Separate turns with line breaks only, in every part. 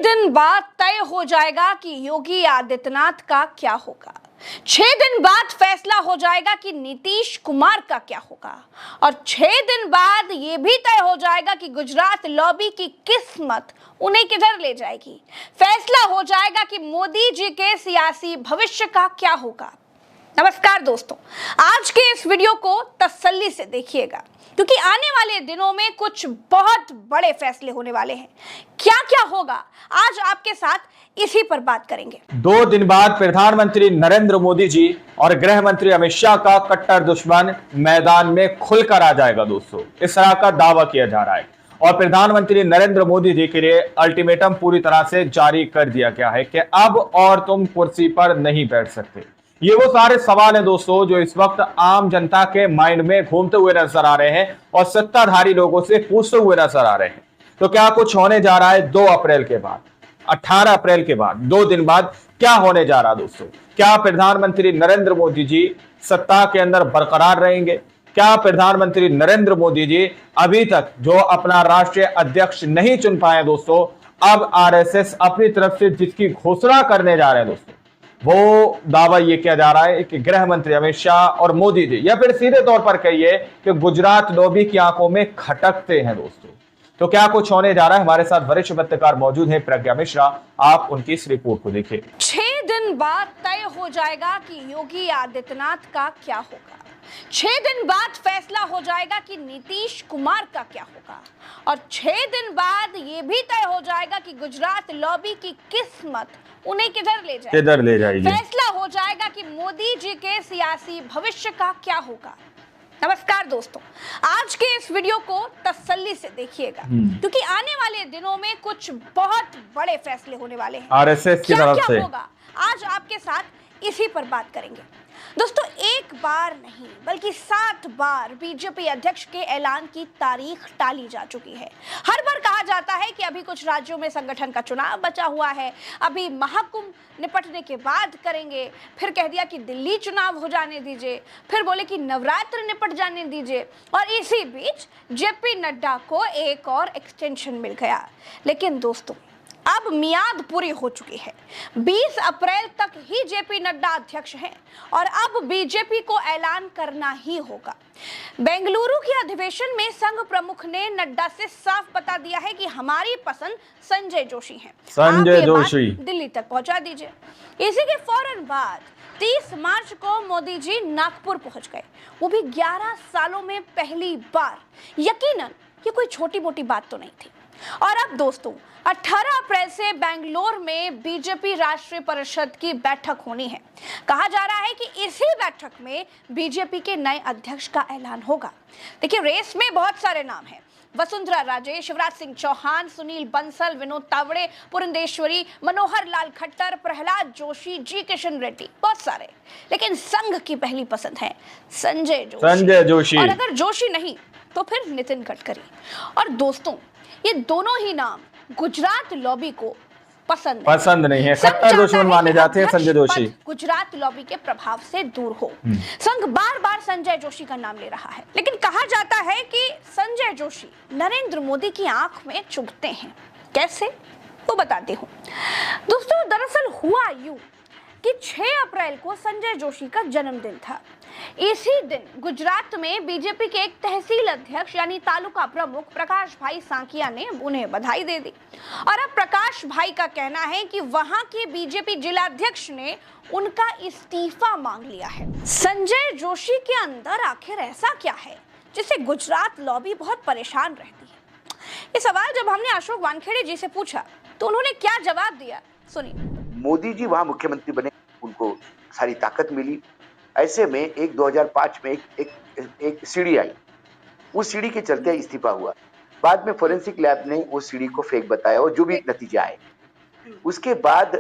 दिन बाद तय हो जाएगा कि योगी आदित्यनाथ का क्या होगा। 6 दिन बाद फैसला हो जाएगा कि नीतीश कुमार का क्या होगा और 6 दिन बाद यह भी तय हो जाएगा कि गुजरात लॉबी की किस्मत उन्हें किधर ले जाएगी। फैसला हो जाएगा कि मोदी जी के सियासी भविष्य का क्या होगा। नमस्कार दोस्तों, आज के इस वीडियो को तसल्ली से देखिएगा क्योंकि आने वाले दिनों में कुछ बहुत बड़े फैसले होने वाले हैं। क्या क्या होगा आज आपके साथ इसी पर बात करेंगे।
2 दिन बाद प्रधानमंत्री नरेंद्र मोदी जी और गृह मंत्री अमित शाह का कट्टर दुश्मन मैदान में खुलकर आ जाएगा। दोस्तों, इस तरह का दावा किया जा रहा है और प्रधानमंत्री नरेंद्र मोदी जी के लिए अल्टीमेटम पूरी तरह से जारी कर दिया गया है कि अब और तुम कुर्सी पर नहीं बैठ सकते। ये वो सारे सवाल हैं दोस्तों जो इस वक्त आम जनता के माइंड में घूमते हुए नजर आ रहे हैं और सत्ताधारी लोगों से पूछते हुए नजर आ रहे हैं। तो क्या कुछ होने जा रहा है 2 अप्रैल के बाद, 18 अप्रैल के बाद, 2 दिन बाद क्या होने जा रहा है दोस्तों? क्या प्रधानमंत्री नरेंद्र मोदी जी सत्ता के अंदर बरकरार रहेंगे? क्या प्रधानमंत्री नरेंद्र मोदी जी अभी तक जो अपना राष्ट्रीय अध्यक्ष नहीं चुन पाए दोस्तों, अब आरएसएस अपनी तरफ से जिसकी घोषणा करने जा रहे हैं दोस्तों, वो दावा ये किया जा रहा है कि गृह मंत्री अमित शाह और मोदी जी, या फिर सीधे तौर पर कहिए कि गुजरात लॉबी की आंखों में खटकते हैं दोस्तों। तो क्या कुछ होने जा रहा है? हमारे साथ वरिष्ठ पत्रकार मौजूद हैं प्रज्ञा मिश्रा, आप उनकी इस रिपोर्ट को देखिए।
6 दिन बाद तय हो जाएगा कि योगी आदित्यनाथ का क्या होगा। 6 दिन बाद फैसला हो जाएगा कि नीतीश कुमार का क्या होगा और 6 दिन बाद यह भी तय हो जाएगा कि गुजरात लॉबी की किस्मत उन्हें किधर ले जाएगी। फैसला हो जाएगा कि मोदी जी के सियासी भविष्य का क्या होगा। नमस्कार दोस्तों, आज के इस वीडियो को तसल्ली से देखिएगा क्योंकि आने वाले दिनों में कुछ बहुत बड़े फैसले होने वाले हैं।
आरएसएस की तरफ से
क्या होगा आज आपके साथ इसी पर बात करेंगे। दोस्तों, एक बार नहीं बल्कि 7 बार बीजेपी अध्यक्ष के ऐलान की तारीख टाली जा चुकी है। हर बार कहा जाता है कि अभी कुछ राज्यों में संगठन का चुनाव बचा हुआ है, अभी महाकुंभ निपटने के बाद करेंगे, फिर कह दिया कि दिल्ली चुनाव हो जाने दीजिए, फिर बोले कि नवरात्र निपट जाने दीजिए और इसी बीच जेपी नड्डा को एक और एक्सटेंशन मिल गया। लेकिन दोस्तों, अब मियाद पूरी हो चुकी है। 20 अप्रैल तक ही जेपी नड्डा अध्यक्ष हैं और अब बीजेपी को ऐलान करना ही होगा। बेंगलुरु के अधिवेशन में संघ प्रमुख ने नड्डा से साफ बता दिया है कि हमारी पसंद संजय जोशी हैं। संजय जोशी दिल्ली तक पहुंचा दीजिए। इसी के फौरन बाद 30 मार्च को मोदी जी नागपुर पहुंच गए, वो भी 11 सालों में पहली बार। यकीनन ये कोई छोटी मोटी बात तो नहीं थी। और अब दोस्तों, 18 अप्रैल से बेंगलोर में बीजेपी राष्ट्रीय परिषद की बैठक होनी है। कहा जा रहा है कि इसी बैठक में बीजेपी के नए अध्यक्ष का ऐलान होगा। देखिए, रेस में बहुत सारे नाम हैं। वसुंधरा राजे, शिवराज सिंह चौहान, सुनील बंसल, विनोद तावड़े, पुरंदेश्वरी, मनोहर लाल खट्टर, प्रहलाद जोशी, जी किशन रेड्डी, बहुत सारे। लेकिन संघ की पहली पसंद है संजय जोशी। और अगर जोशी नहीं तो फिर नितिन गडकरी। और दोस्तों, ये दोनों ही नाम गुजरात लॉबी को पसंद नहीं है। कट्टर दुश्मन माने जाते हैं संजय जोशी। गुजरात लॉबी के प्रभाव से दूर हो। संघ बार बार संजय जोशी का नाम ले रहा है, लेकिन कहा जाता है कि संजय जोशी नरेंद्र मोदी की आंख में चुभते हैं। कैसे, वो बताती हूँ। दोस्तों, दरअसल हुआ यूं कि 6 अप्रैल को संजय जोशी का जन्मदिन था। इसी दिन गुजरात में बीजेपी के एक तहसील अध्यक्ष यानी तालुका प्रमुख प्रकाश भाई सांकिया ने उन्हें बधाई दे दी और अब प्रकाश भाई का कहना है कि वहां के बीजेपी जिलाध्यक्ष ने उनका इस्तीफा मांग लिया है। संजय जोशी के अंदर आखिर ऐसा क्या है जिससे गुजरात लॉबी बहुत परेशान रहती है? ये सवाल जब हमने अशोक वानखेड़े जी से पूछा तो उन्होंने क्या जवाब दिया, सुनिए।
मोदी जी वहां मुख्यमंत्री बने, उनको सारी ताकत मिली। ऐसे में 2005 में एक सीढ़ी आई, उस सीढ़ी के चलते इस्तीफा हुआ। बाद में फोरेंसिक लैब ने उस सीढ़ी को फेक बताया और जो भी नतीजा आए, उसके बाद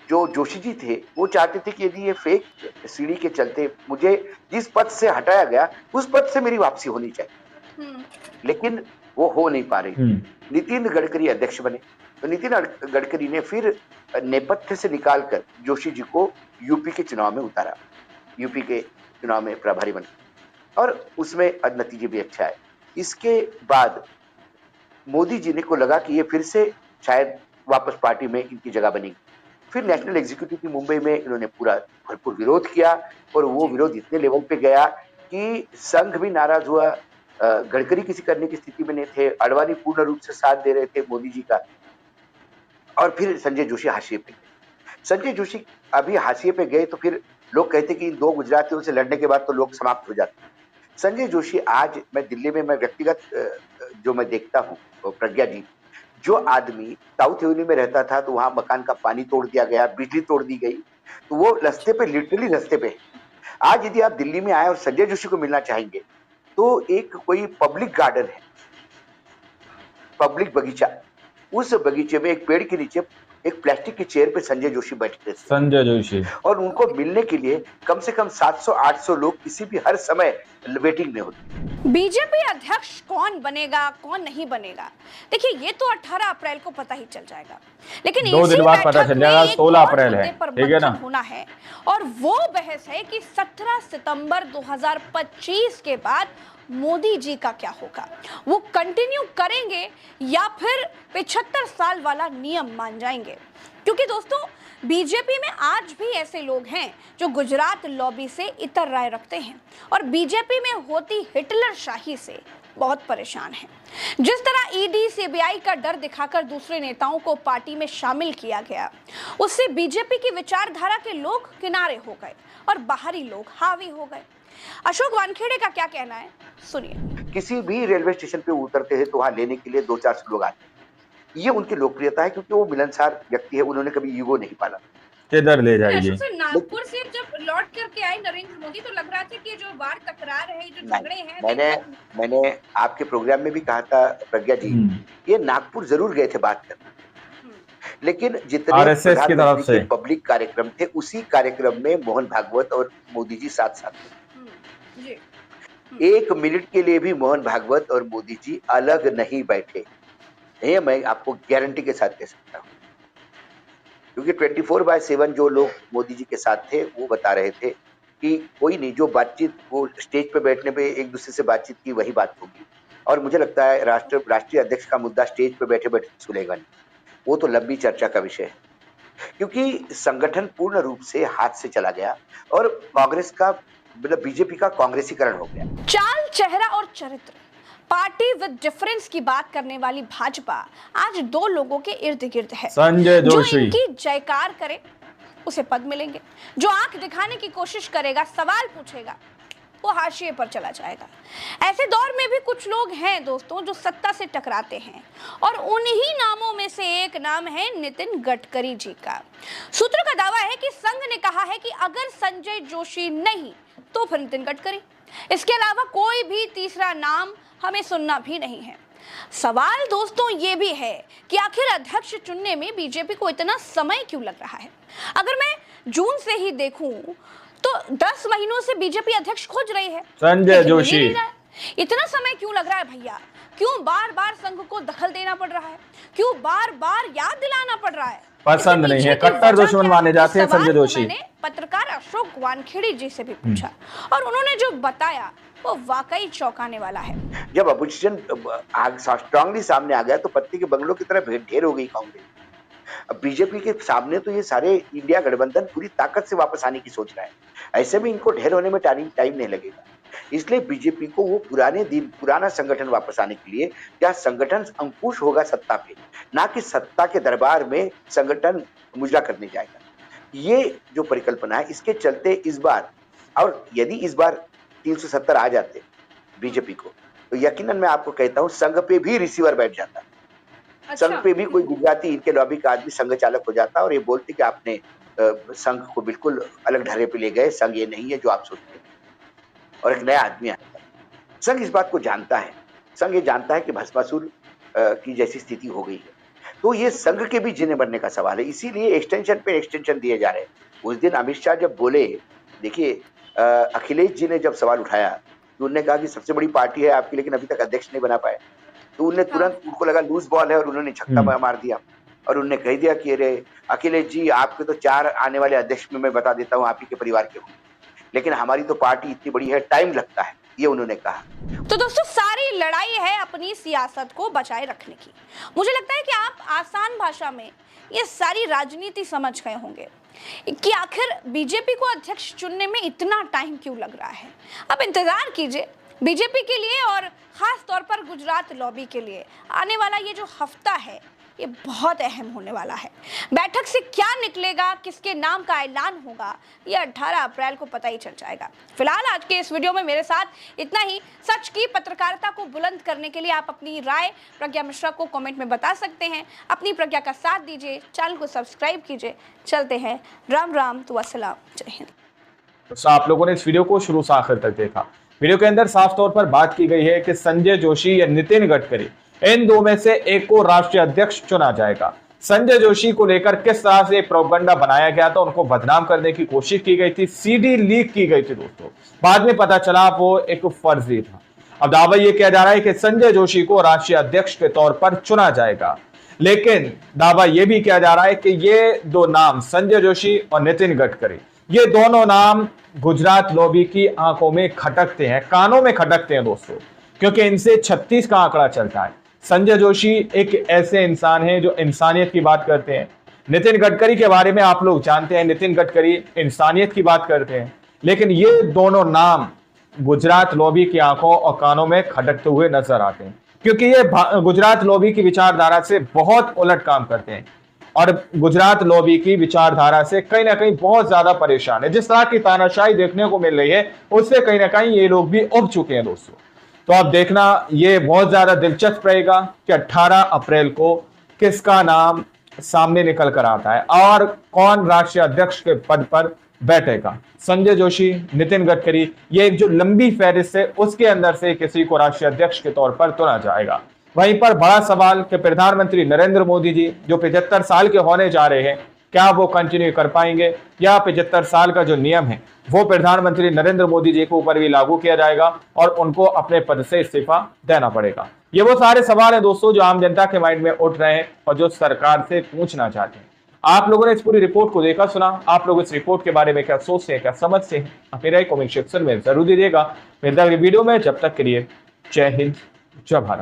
जो जोशी जी थे वो चाहते थे कि यदि ये फेक सीढ़ी के चलते मुझे जिस पद से हटाया गया उस पद से मेरी वापसी होनी चाहिए, लेकिन वो हो नहीं पा रही। नितिन गडकरी अध्यक्ष बने तो नितिन गडकरी ने फिर नेपथ्य से निकालकर जोशी जी को यूपी के चुनाव में उतारा, यूपी के चुनाव में प्रभारी बने और उसमें नतीजे भी अच्छा है। इसके बाद मोदी जी ने को लगा कि ये फिर से शायद वापस पार्टी में इनकी जगह बनेगी। फिर नेशनल एग्जीक्यूटिव की मुंबई में इन्होंने पूरा भरपूर विरोध किया और वो विरोध इतने लेवल पे गया कि संघ भी नाराज हुआ, गडकरी किसी करने की स्थिति में नहीं थे, अडवाणी पूर्ण रूप से साथ दे रहे थे मोदी जी का, और फिर संजय जोशी हाशिए पे गए। संजय जोशी अभी हाशिए पे गए तो फिर लोग कहते कि इन दो गुजरातियों से लड़ने के बाद तो लोग समाप्त हो जाते। संजय जोशी आज मैं दिल्ली में मैं व्यक्तिगत जो मैं देखता हूँ, प्रज्ञा जी, जो आदमी साउथ एवेन्यू में रहता था तो वहां मकान का पानी तोड़ दिया गया, बिजली तोड़ दी गई, तो वो रास्ते पे लिटरली रास्ते पे। आज यदि आप दिल्ली में आए और संजय जोशी को मिलना चाहेंगे तो एक कोई पब्लिक गार्डन है, पब्लिक बगीचा, उस बगीचे में एक पेड़ के नीचे एक प्लास्टिक की चेयर पे संजय जोशी बैठते थे,
संजय जोशी,
और उनको मिलने के लिए कम से कम 700-800 लोग किसी भी हर समय वेटिंग में होते।
बीजेपी अध्यक्ष कौन बनेगा कौन नहीं बनेगा, देखिए ये तो 18 अप्रैल को पता ही चल जाएगा, लेकिन
2 दिन बाद पता चल जाएगा। 16 अप्रैल है, ठीक है ना,
होना है। और वो बहस है कि 17 सितंबर 2025 के बाद मोदी जी का क्या होगा, वो कंटिन्यू करेंगे या फिर 75 साल वाला नियम मान जाएंगे। क्योंकि दोस्तों बीजेपी में आज भी ऐसे लोग हैं जो गुजरात लॉबी से इतर राय रखते हैं और बीजेपी में होती हिटलर शाही से बहुत परेशान हैं। जिस तरह ईडी सीबीआई का डर दिखाकर दूसरे नेताओं को पार्टी में शामिल किया गया, उससे बीजेपी की विचारधारा के लोग किनारे हो गए और बाहरी लोग हावी हो गए। अशोक वानखेड़े का क्या कहना है, सुनिए।
किसी भी रेलवे स्टेशन पे उतरते हैं तो वहां लेने के लिए 200-400 लोग आते हैं। ये उनकी लोकप्रियता है क्योंकि वो मिलनसार व्यक्ति है, उन्होंने कभी ईगो नहीं पाला।
किधर ले जाएगी।
नागपुर से जब लौट करके आए नरेंद्र मोदी तो लग रहा था कि जो बार तकरार है, जो झगड़े हैं,
मैंने आपके प्रोग्राम में भी कहा था प्रज्ञा जी, ये नागपुर जरूर गए थे बात करने, लेकिन जितने
आरएसएस की तरफ से
पब्लिक कार्यक्रम थे उसी कार्यक्रम में मोहन भागवत और मोदी जी साथ साथ थे। 1 मिनट के लिए भी मोहन भागवत और मोदी जी अलग नहीं बैठे, ये मैं आपको गारंटी के साथ कह सकता हूँ, क्योंकि 24/7 जो लोग मोदी जी के साथ थे वो बता रहे थे कि कोई नहीं, जो बातचीत वो स्टेज पे बैठने पे एक दूसरे से बातचीत की वही बात होगी। और मुझे लगता है राष्ट्रीय अध्यक्ष का मुद्दा स्टेज पे बैठे बैठे सुनेगा नहीं, वो तो लंबी चर्चा का विषय है, क्योंकि संगठन पूर्ण रूप से हाथ से चला गया और कांग्रेस का मतलब बीजेपी का कांग्रेसीकरण हो गया।
चाल, चेहरा और चरित्र, पार्टी विद डिफरेंस की बात करने वाली भाजपा आज 2 लोगों के इर्द गिर्द है।
संजय जोशी,
जो इनकी जयकार करे उसे पद मिलेंगे, जो आंख दिखाने की कोशिश करेगा, सवाल पूछेगा, वो हाशिए पर चला जाएगा। ऐसे दौर में भी कुछ लोग हैं दोस्तों जो सत्ता से टकराते हैं और उन्हीं नामों में से एक नाम है नितिन गडकरी जी का। सूत्रों का दावा है कि संघ ने कहा है कि अगर संजय जोशी नहीं तो फिर नितिन गडकरी, इसके अलावा कोई भी तीसरा नाम हमें सुनना भी नहीं है। सवाल दोस्तों ये भी है कि आखिर अध्यक्ष चुनने में बीजेपी को इतना समय क्यों लग रहा है। अगर मैं जून से ही देखूं तो 10 महीनों से बीजेपी अध्यक्ष खोज रही है
संजय जोशी।
इतना समय क्यों लग रहा है भैया? क्यों बार बार संघ को दखल देना पड़ रहा है? क्यों बार बार याद दिलाना पड़ रहा है?
पसंद नहीं है, कट्टर दुश्मन माने जाते हैं संजय जोशी।
मैंने पत्रकार अशोक वानखेड़े जी से भी पूछा और उन्होंने जो बताया वो वाकई चौंकाने वाला है।
जब अपोजिशन स्ट्रांगली सामने आ गया तो पत्ती के बंगलों की तरह ढेर हो गई कांग्रेस। अब बीजेपी के सामने तो ये सारे इंडिया गठबंधन पूरी ताकत से वापस आने की सोच रहा है, ऐसे में इनको ढेर होने में टाइम नहीं लगेगा। इसलिए बीजेपी को वो पुराना संगठन वापस आने के लिए, क्या संगठन अंकुश होगा सत्ता पे, ना कि सत्ता के दरबार में संगठन मुजरा करने जाएगा। ये जो परिकल्पना है, इसके चलते इस बार, और यदि इस बार 370 आ जाते बीजेपी को, तो यकीनन मैं आपको कहता हूं संघ पे भी रिसीवर बैठ जाता।
अच्छा।
संघ पे भी कोई गुजराती इनके लॉबी का आदमी संघ चालक हो जाता और ये बोलते कि आपने संघ को बिल्कुल अलग ढर्रे पे ले गए, संघ ये नहीं है जो आप सोचते हैं, और एक नया आदमी आता है। संघ इस बात को जानता है, संघ ये जानता है कि भस्मासुर की जैसी स्थिति हो गई है, तो ये संघ के भी जीने मरने का सवाल है। इसीलिए एक्सटेंशन पे एक्सटेंशन दिए जा रहे हैं। उस दिन अमित शाह जब बोले, देखिए अखिलेश जी ने जब सवाल उठाया तो उन्होंने कहा कि सबसे बड़ी पार्टी है आपकी लेकिन अभी तक अध्यक्ष नहीं बना पाए, तो उन्होंने तुरंत, उनको लगा लूज बॉल है और उन्होंने छक्का मार दिया और उन्होंने कह दिया कि अरे अखिलेश जी, आपके तो 4 आने वाले अध्यक्ष में मैं बता देता हूँ आप ही के परिवार के होंगे, लेकिन हमारी तो पार्टी इतनी बड़ी है, टाइम लगता है। ये उन्होंने कहा।
तो दोस्तों, सारी लड़ाई है अपनी सियासत को बचाए रखने की। मुझे लगता है कि आप आसान भाषा में ये सारी राजनीति समझ गए होंगे कि आखिर बीजेपी को अध्यक्ष चुनने में इतना टाइम क्यों लग रहा है। अब इंतजार कीजिए बीजेपी के लिए और खास तौर पर गुजरात लॉबी के लिए आने वाला ये जो हफ्ता है ये बहुत अहम होने वाला है। बैठक से क्या निकलेगा, किसके नाम का ऐलान होगा, ये 18 अप्रैल को पता ही चल जाएगा। फिलहाल आज के इस वीडियो में मेरे साथ इतना ही। सच की पत्रकारिता को बुलंद करने के लिए आप अपनी राय प्रज्ञा मिश्रा को कमेंट में बता सकते हैं। अपनी प्रज्ञा का साथ दीजिए, चैनल को सब्सक्राइब कीजिए। चलते हैं, राम राम तो अस्सलाम, जय हिंद।
तो आप लोगों ने इस वीडियो को शुरू से आखिर तक देखा। वीडियो के अंदर साफ तौर पर बात की गई है कि संजय जोशी या नितिन गडकरी, इन दो में से एक को राष्ट्रीय अध्यक्ष चुना जाएगा। संजय जोशी को लेकर किस तरह से प्रोपगंडा बनाया गया था, उनको बदनाम करने की कोशिश की गई थी, सीडी लीक की गई थी दोस्तों। बाद में पता चला वो एक फर्जी था। अब दावा यह किया जा रहा है कि संजय जोशी को राष्ट्रीय अध्यक्ष के तौर पर चुना जाएगा, लेकिन दावा यह भी किया जा रहा है कि ये दो नाम, संजय जोशी और नितिन गडकरी, ये दोनों नाम गुजरात लॉबी की आंखों में खटकते हैं, कानों में खटकते हैं दोस्तों, क्योंकि इनसे 36 का आंकड़ा चलता है। संजय जोशी एक ऐसे इंसान हैं जो इंसानियत की बात करते हैं। नितिन गडकरी के बारे में आप लोग जानते हैं, नितिन गडकरी इंसानियत की बात करते हैं, लेकिन ये दोनों नाम गुजरात लॉबी की आंखों और कानों में खटकते हुए नजर आते हैं, क्योंकि ये गुजरात लॉबी की विचारधारा से बहुत उलट काम करते हैं और गुजरात लॉबी की विचारधारा से कहीं ना कहीं बहुत ज्यादा परेशान है। जिस तरह की तानाशाही देखने को मिल रही है, उससे कहीं ना कहीं ये लोग भी उब चुके हैं दोस्तों। तो आप देखना, ये बहुत ज्यादा दिलचस्प रहेगा कि 18 अप्रैल को किसका नाम सामने निकल कर आता है और कौन राष्ट्रीय अध्यक्ष के पद पर बैठेगा। संजय जोशी, नितिन गडकरी, ये एक जो लंबी फहरिस्त है, उसके अंदर से किसी को राष्ट्रीय अध्यक्ष के तौर पर चुना जाएगा। वहीं पर बड़ा सवाल कि प्रधानमंत्री नरेंद्र मोदी जी जो 75 साल के होने जा रहे हैं, क्या वो कंटिन्यू कर पाएंगे या 75 साल का जो नियम है वो प्रधानमंत्री नरेंद्र मोदी जी के ऊपर भी लागू किया जाएगा और उनको अपने पद से इस्तीफा देना पड़ेगा। ये वो सारे सवाल हैं दोस्तों जो आम जनता के माइंड में उठ रहे हैं और जो सरकार से पूछना चाहते हैं। आप लोगों ने इस पूरी रिपोर्ट को देखा, सुना, आप लोग इस रिपोर्ट के बारे में क्या सोचते हैं, क्या समझते हैं, अपनी राय कमेंट सेक्शन में जरूर दीजिएगा। मिलते हैं अगली वीडियो में, जब तक के लिए जय हिंद, जय भारत।